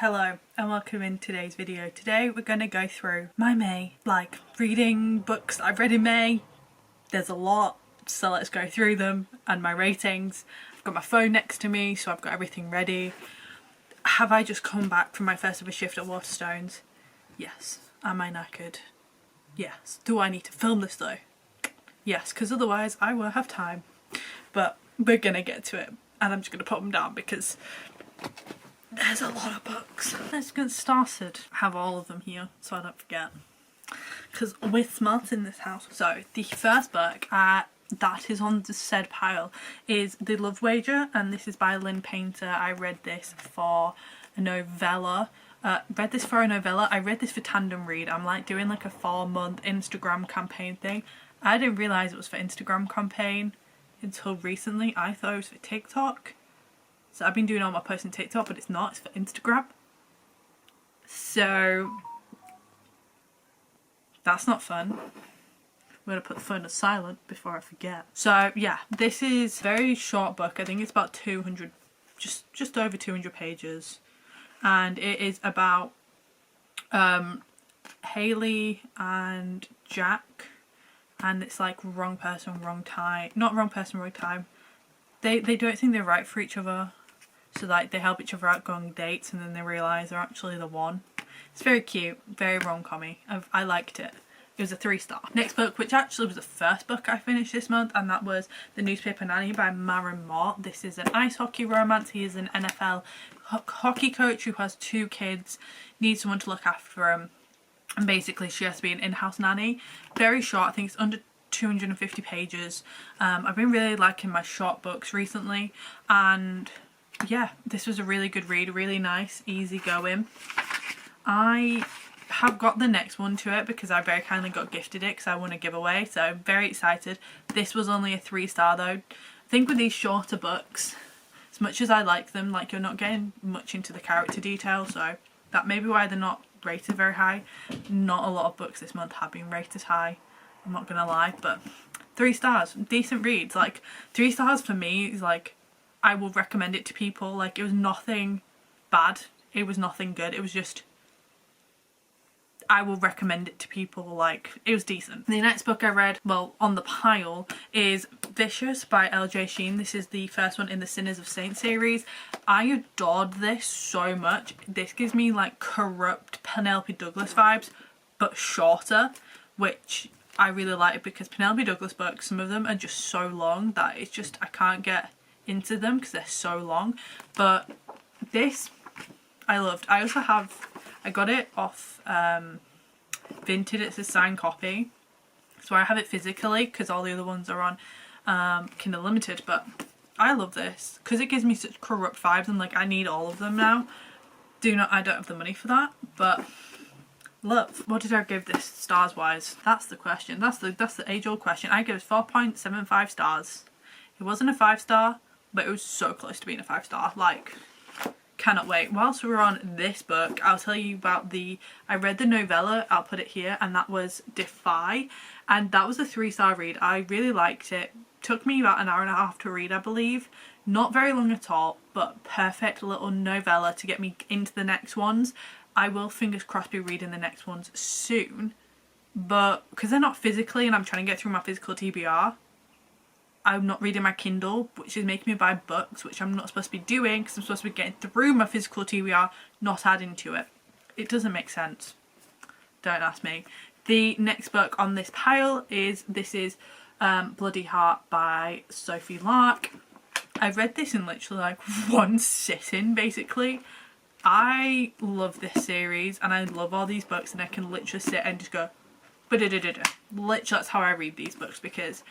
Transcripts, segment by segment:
Hello and welcome in today's video. Today we're going to go through my May, like reading books that I've read in May. There's a lot, so let's go through them and my ratings. I've got my phone next to me, so I've got everything ready. Have I just come back from my first ever shift at Waterstones? Yes. Am I knackered? Yes. Do I need to film this though? Yes, because otherwise I won't have time. But we're going to get to it, and I'm just going to put them down because there's a lot of books. Let's get started. I have all of them here so I don't forget, because we're smart in this house. So the first book that is on the said pile is The Love Wager, and this is by Lynn Painter. I read this for a novella. I read this for tandem read. I'm like doing like a 4-month Instagram campaign thing. I didn't realise it was for Instagram campaign until recently. I thought it was for TikTok. So I've been doing all my posts on TikTok, but it's not, it's for Instagram. So that's not fun. I'm going to put the phone on silent before I forget. So yeah, this is a very short book. I think it's about 200, just over 200 pages. And it is about Hailey and Jack. And it's like wrong person, wrong time. Not wrong person, wrong time. They don't think they're right for each other. So like they help each other out, go on dates, and then they realise they're actually the one. It's very cute, very rom-commy. I liked it. It was a 3-star. Next book, which actually was the first book I finished this month, and that was The Newspaper Nanny by Maren Mott. This is an ice hockey romance. He is an NFL hockey coach who has 2 kids, needs someone to look after him, and basically she has to be an in-house nanny. Very short, I think it's under 250 pages. I've been really liking my short books recently, and yeah, this was a really good read, really nice, easy going. I have got the next one to it because I very kindly got gifted it because I won a giveaway, so I'm very excited. This was only a 3-star though. I think with these shorter books, as much as I like them, like you're not getting much into the character detail, so that may be why they're not rated very high. Not a lot of books this month have been rated high, I'm not gonna lie, but 3 stars, decent reads. Like 3 stars for me is like, I will recommend it to people. Like it was nothing bad, it was nothing good, it was just, I will recommend it to people. Like it was decent. The next book I read, well, on the pile, is Vicious by L.J. Sheen. This is the first one in the Sinners of Saints series. I adored this so much. This gives me like corrupt Penelope Douglas vibes, but shorter, which I really like because Penelope Douglas books, some of them are just so long that it's just, I can't get into them because they're so long. But this I loved. I also have, I got it off Vinted. It's a signed copy, so I have it physically because all the other ones are on Kindle Limited. But I love this because it gives me such corrupt vibes, and like I need all of them now. I don't have the money for that, but love. What did I give this stars wise? That's the question. That's the age old question. I give it 4.75 stars. It wasn't a 5-star, but it was so close to being a 5-star. Like, cannot wait. Whilst we're on this book, I'll tell you about I read the novella, I'll put it here, and that was Defy, and that was a 3-star read. I really liked it. Took me about an hour and a half to read, I believe. Not very long at all, but perfect little novella to get me into the next ones. I will, fingers crossed, be reading the next ones soon, but because they're not physically and I'm trying to get through my physical TBR, I'm not reading my Kindle, which is making me buy books, which I'm not supposed to be doing because I'm supposed to be getting through my physical TBR, not adding to it. It doesn't make sense. Don't ask me. The next book on this pile is Bloody Heart by Sophie Lark. I read this in literally like one sitting, basically. I love this series and I love all these books, and I can literally sit and just go, literally that's how I read these books, because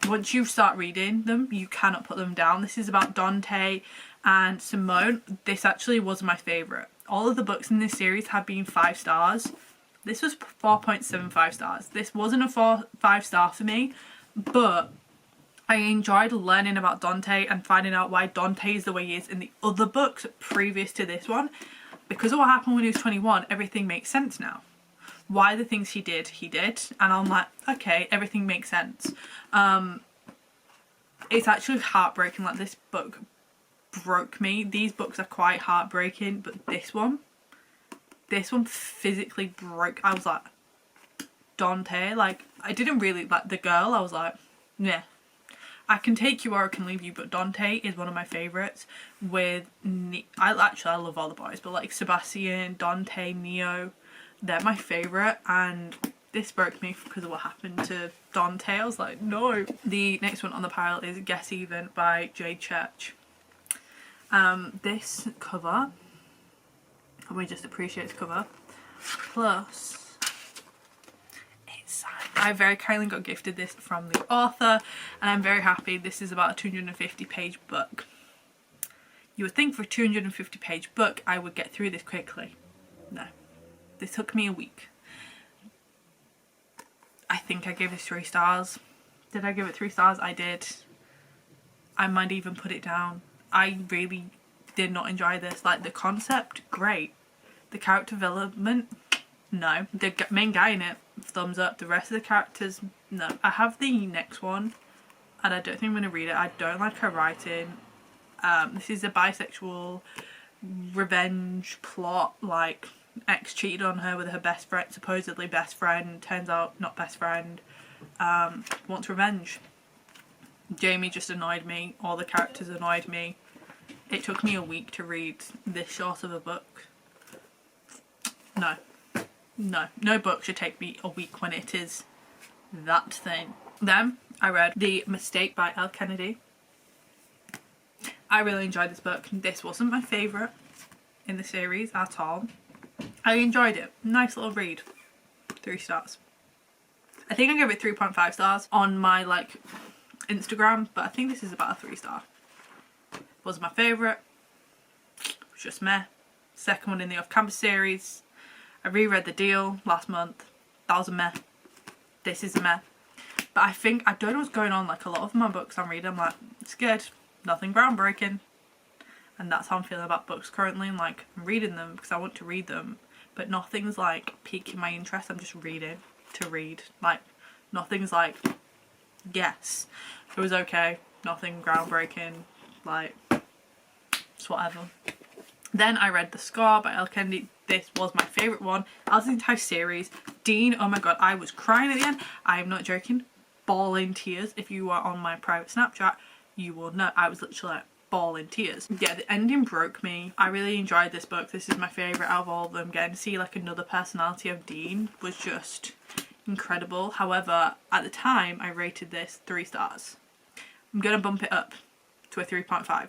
once you start reading them, you cannot put them down. This is about Dante and Simone. This actually was my favourite. All of the books in this series have been 5 stars. This was 4.75 stars. This wasn't a 5-star for me, but I enjoyed learning about Dante and finding out why Dante is the way he is in the other books previous to this one. Because of what happened when he was 21, everything makes sense now. Why the things he did, and I'm like, okay, everything makes sense. It's actually heartbreaking. Like, this book broke me. These books are quite heartbreaking, but this one This one physically broke. I was like, Dante, like, I didn't really like the girl. I was like, yeah, I can take you or I can leave you, but Dante is one of my favourites. With I love all the boys, but like Sebastian, Dante, Neo, they're my favourite, and this broke me because of what happened to Dante. I was like, no. The next one on the pile is Guess Even by Jade Church. This cover, and we just appreciate the cover, plus it's signed. I very kindly got gifted this from the author, and I'm very happy. This is about a 250 page book. You would think for a 250 page book I would get through this quickly. No, this took me a week. I think I gave this 3 stars. Did I give it 3 stars? I did. I might even put it down. I really did not enjoy this. Like, the concept, great. The character development, no. The main guy in it, thumbs up. The rest of the characters, no. I have the next one, and I don't think I'm going to read it. I don't like her writing. This is a bisexual revenge plot, like, ex cheated on her with her best friend, supposedly best friend, turns out not best friend, wants revenge. Jamie just annoyed me, all the characters annoyed me. It took me a week to read this short of a book. No book should take me a week when it is that thing. Then I read The Mistake by Elle Kennedy. I really enjoyed this book. This wasn't my favourite in the series at all. I enjoyed it. Nice little read. 3 stars. I think I gave it 3.5 stars on my Instagram, but I think this is about a 3 star. Wasn't my favourite. Was just meh. Second one in the off-campus series. I reread The Deal last month. That was a meh. This is a meh. But I don't know what's going on. Like, a lot of my books I'm reading, I'm like, it's good. Nothing groundbreaking. And that's how I'm feeling about books currently. And like, I'm reading them because I want to read them, but nothing's like piquing my interest. I'm just reading to read. Like, nothing's like, yes, it was okay. Nothing groundbreaking. Like, it's whatever. Then I read The Scar by Elle Kennedy. This was my favourite one out of the entire series. Dean, oh my god, I was crying at the end. I am not joking. Bawling tears. If you are on my private Snapchat, you will know. I was literally like, bawling tears. Yeah, the ending broke me. I really enjoyed this book. This is my favourite out of all of them. Getting to see like another personality of Dean was just incredible. However, at the time I rated this 3 stars. I'm gonna bump it up to a 3.5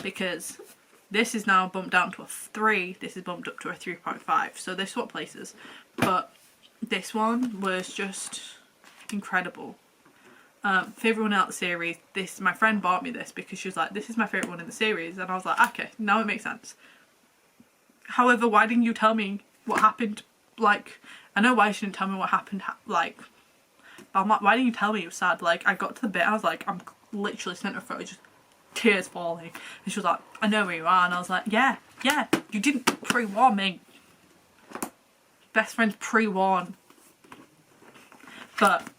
because this is now bumped down to a 3. This is bumped up to a 3.5. So they swap places. But this one was just incredible. Favourite one out of the series. This, my friend bought me this because she was like, this is my favourite one in the series, and I was like, okay, now it makes sense. However, why didn't you tell me what happened? Like, I know why she didn't tell me what happened, like, but I'm like, why didn't you tell me it was sad? Like, I got to the bit, I was like, I'm literally sent her a photo, just tears falling, and she was like, I know where you are, and I was like, yeah, you didn't pre-warn me. Best friends pre-warn. But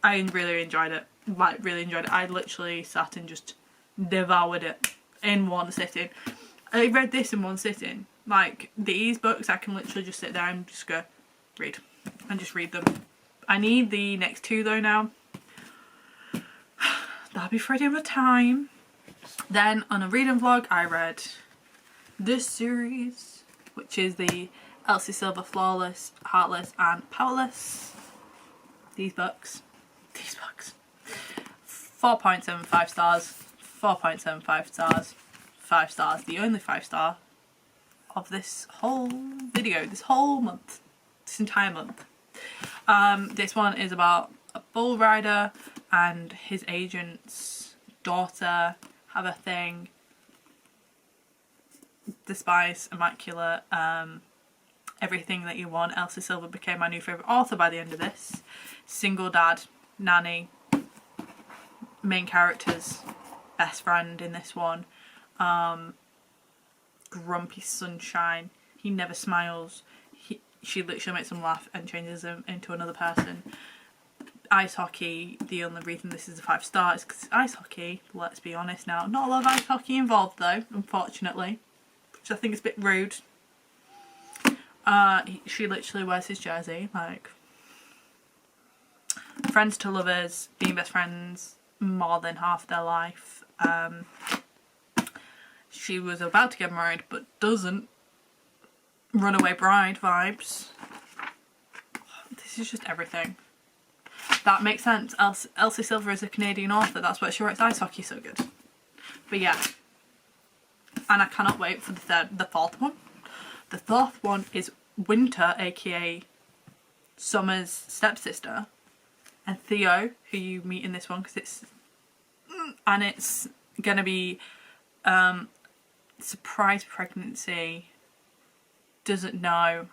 I really enjoyed it. Like, really enjoyed it. I literally sat and just devoured it in one sitting. I read this in one sitting. Like, these books I can literally just sit there and just go read and just read them. I need the next 2 though now. That'll be for a different time. Then on a reading vlog I read this series, which is the Elsie Silver Flawless, Heartless and Powerless. These books. 4.75 stars. 4.75 stars. 5 stars. The only 5 star of this whole video, this whole month, this entire month. This one is about a bull rider and his agent's daughter have a thing. Despise, immaculate, everything that you want. Elsie Silver became my new favourite author by the end of this. Single dad, nanny, main character's best friend in this one. Grumpy sunshine. He never smiles. She literally makes him laugh and changes him into another person. Ice hockey. The only reason this is a 5 star is because it's ice hockey. Let's be honest now. Not a lot of ice hockey involved though, unfortunately. Which I think is a bit rude. She literally wears his jersey, like, friends to lovers, being best friends more than half their life. She was about to get married but doesn't. Runaway bride vibes. This is just everything. That makes sense. Elsie Silver is a Canadian author. That's why she writes ice hockey so good. But yeah. And I cannot wait for the fourth one. The fourth one is Winter, aka Summer's stepsister, and Theo, who you meet in this one, because it's gonna be surprise pregnancy. Doesn't know.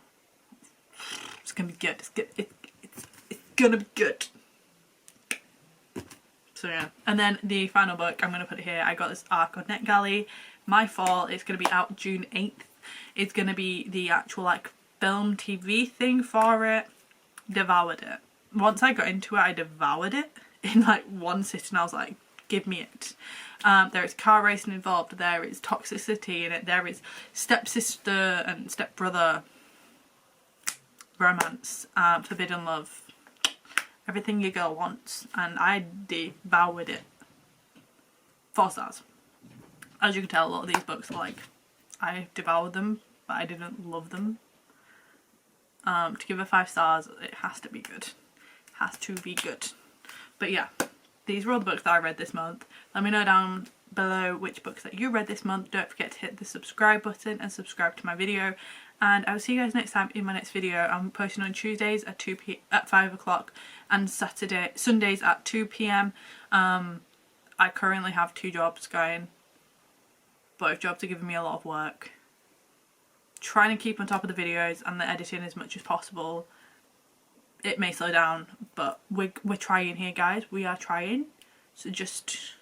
It's gonna be good. It's gonna be good. So yeah. And then the final book, I'm gonna put it here. I got this arc on NetGalley. My Fall. It's gonna be out June 8th. It's gonna be the actual like film TV thing for it. Devoured it. Once I got into it, I devoured it in like one sitting. I was like, give me it. There is car racing involved, there is toxicity in it, there is stepsister and stepbrother romance, forbidden love, everything your girl wants, and I devoured it. 4 stars. As you can tell, a lot of these books are like, I devoured them, but I didn't love them. To give it 5 stars, it has to be good. Has to be good. But yeah. These were all the books that I read this month. Let me know down below which books that you read this month. Don't forget to hit the subscribe button and subscribe to my video. And I will see you guys next time in my next video. I'm posting on Tuesdays at 5 o'clock and Sundays at 2 p.m. I currently have 2 jobs going. Both jobs are giving me a lot of work. Trying to keep on top of the videos and the editing as much as possible. It may slow down, but we're trying here, guys. We are trying. So just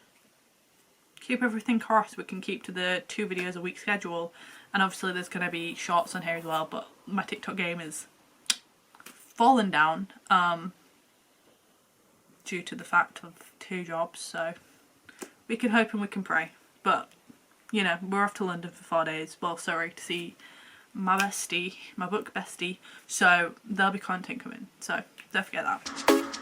keep everything crossed. We can keep to the 2 videos a week schedule. And obviously there's going to be shorts on here as well, but my TikTok game is fallen down due to the fact of 2 jobs. So we can hope and we can pray. But, you know, we're off to London for 4 days. Well, sorry, to see my bestie, my book bestie, so there'll be content coming, so don't forget that.